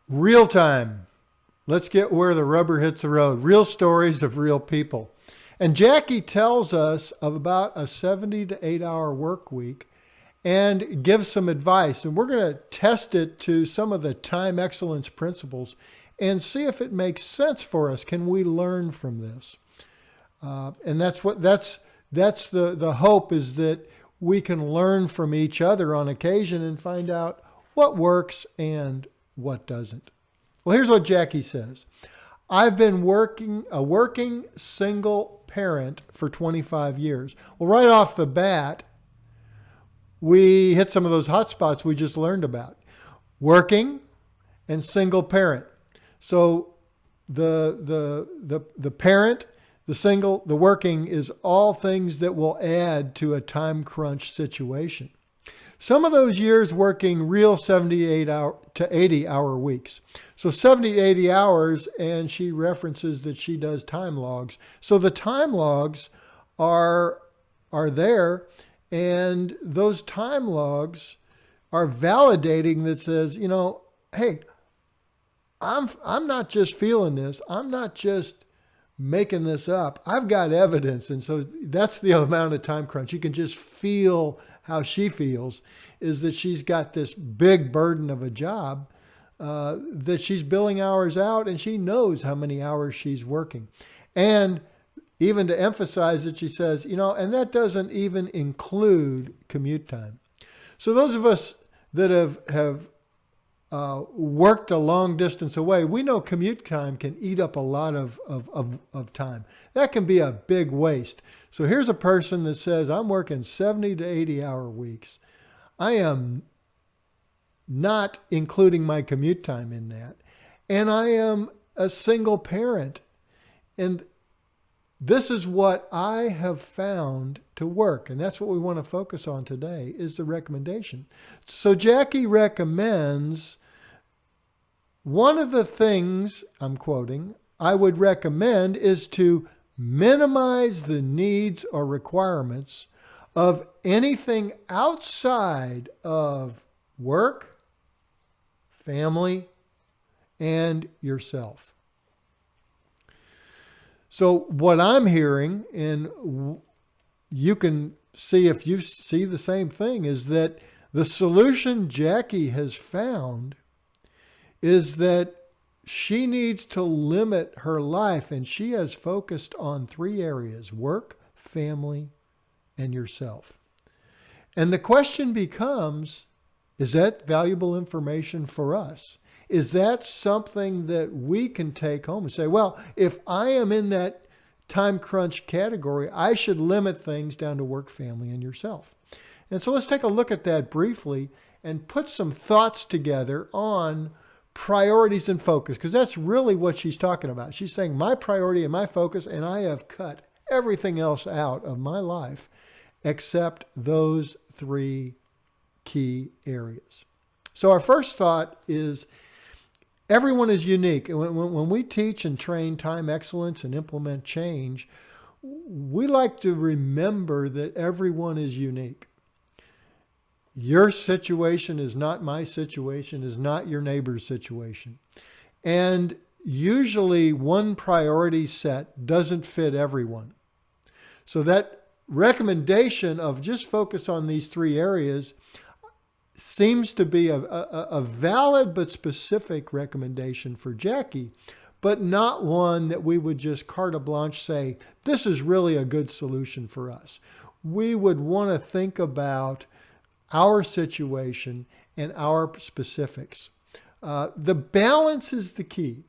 Real time. Let's get where the rubber hits the road. Real stories of real people. And Jackie tells us of about a 70 to 8 hour work week and gives some advice. And we're going to test it to some of the time excellence principles and see if it makes sense for us. Can we learn from this? And that's the hope, is that we can learn from each other on occasion and find out what works and what doesn't. Well, here's what Jackie says. I've been a working single parent for 25 years. Well, right off the bat, we hit some of those hot spots we just learned about. Working and single parent. So the parent, the single, the working is all things that will add to a time crunch situation. Some of those years working real 78 to 80 hour weeks. So 70 to 80 hours, and she references that she does time logs. So the time logs are there, and those time logs are validating that says, hey, I'm not just feeling this. I'm not just making this up. I've got evidence. And so that's the amount of time crunch. You can just feel how she feels, is that she's got this big burden of a job that she's billing hours out, and she knows how many hours she's working. And even to emphasize it, she says, and that doesn't even include commute time. So those of us that have worked a long distance away, we know commute time can eat up a lot of time. That can be a big waste. So here's a person that says, I'm working 70 to 80 hour weeks. I am not including my commute time in that. And I am a single parent. And this is what I have found to work. And that's what we want to focus on today, is the recommendation. So Jackie recommends, one of the things, I'm quoting, I would recommend is to minimize the needs or requirements of anything outside of work, family, and yourself. So what I'm hearing, and you can see if you see the same thing, is that the solution Jackie has found is that she needs to limit her life, and she has focused on 3 areas: work, family, and yourself. And the question becomes, is that valuable information for us? Is that something that we can take home and say, well, if I am in that time crunch category, I should limit things down to work, family, and yourself. And so let's take a look at that briefly and put some thoughts together on priorities and focus, because that's really what she's talking about. She's saying my priority and my focus, and I have cut everything else out of my life except those 3 key areas. So our first thought is, everyone is unique. And when we teach and train time excellence and implement change, we like to remember that everyone is unique. Your situation is not my situation, is not your neighbor's situation. And usually one priority set doesn't fit everyone. So that recommendation of just focus on these 3 areas seems to be a valid but specific recommendation for Jackie, but not one that we would just carte blanche say, this is really a good solution for us. We would want to think about our situation and our specifics. The balance is the key.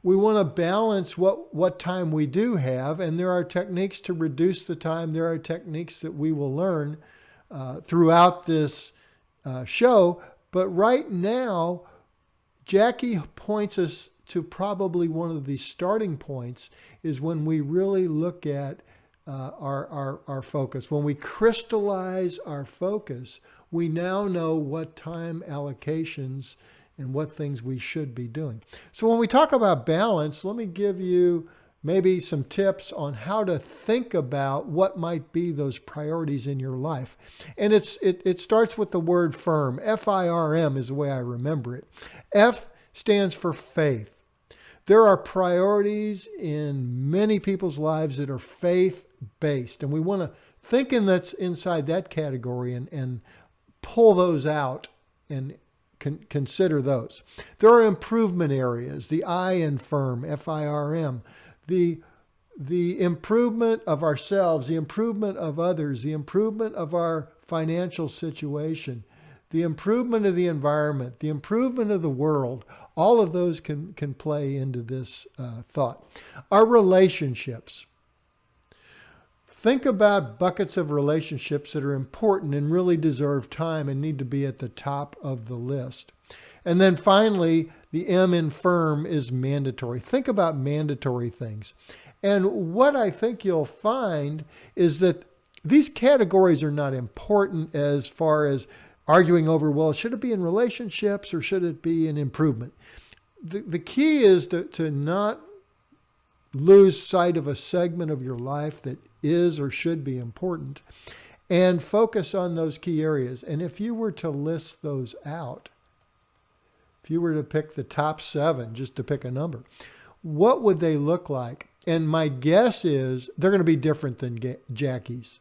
We want to balance what time we do have, and there are techniques to reduce the time. There are techniques that we will learn throughout this show. But right now, Jackie points us to probably one of the starting points is when we really look at our focus. When we crystallize our focus, we now know what time allocations and what things we should be doing. So when we talk about balance, let me give you maybe some tips on how to think about what might be those priorities in your life. And it starts with the word firm. F-I-R-M is the way I remember it. F stands for faith. There are priorities in many people's lives that are faith-based, and we want to think that's inside that category and pull those out and consider those. There are improvement areas, the I in firm, F-I-R-M, the improvement of ourselves, the improvement of others, the improvement of our financial situation, the improvement of the environment, the improvement of the world. All of those can play into this thought. Our relationships. Think about buckets of relationships that are important and really deserve time and need to be at the top of the list. And then finally, the M in firm is mandatory. Think about mandatory things. And what I think you'll find is that these categories are not important as far as arguing over, well, should it be in relationships or should it be in improvement? The key is to not lose sight of a segment of your life that is or should be important and focus on those key areas. And if you were to list those out, if you were to pick the top 7, just to pick a number, what would they look like? And my guess is they're going to be different than Jackie's.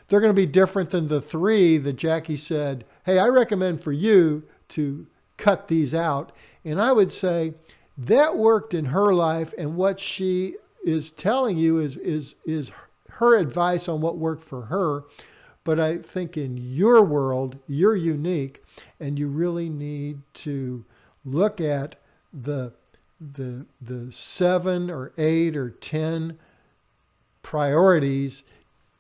They're going to be different than the 3 that Jackie said, hey, I recommend for you to cut these out. And I would say that worked in her life, and what she is telling you is her advice on what worked for her. But I think in your world, you're unique, and you really need to look at the 7 or 8 or 10 priorities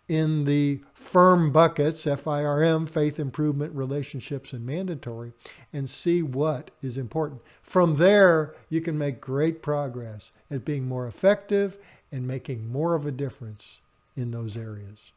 in the firm buckets, F-I-R-M, faith, improvement, relationships, and mandatory, and see what is important. From there, you can make great progress at being more effective and making more of a difference in those areas.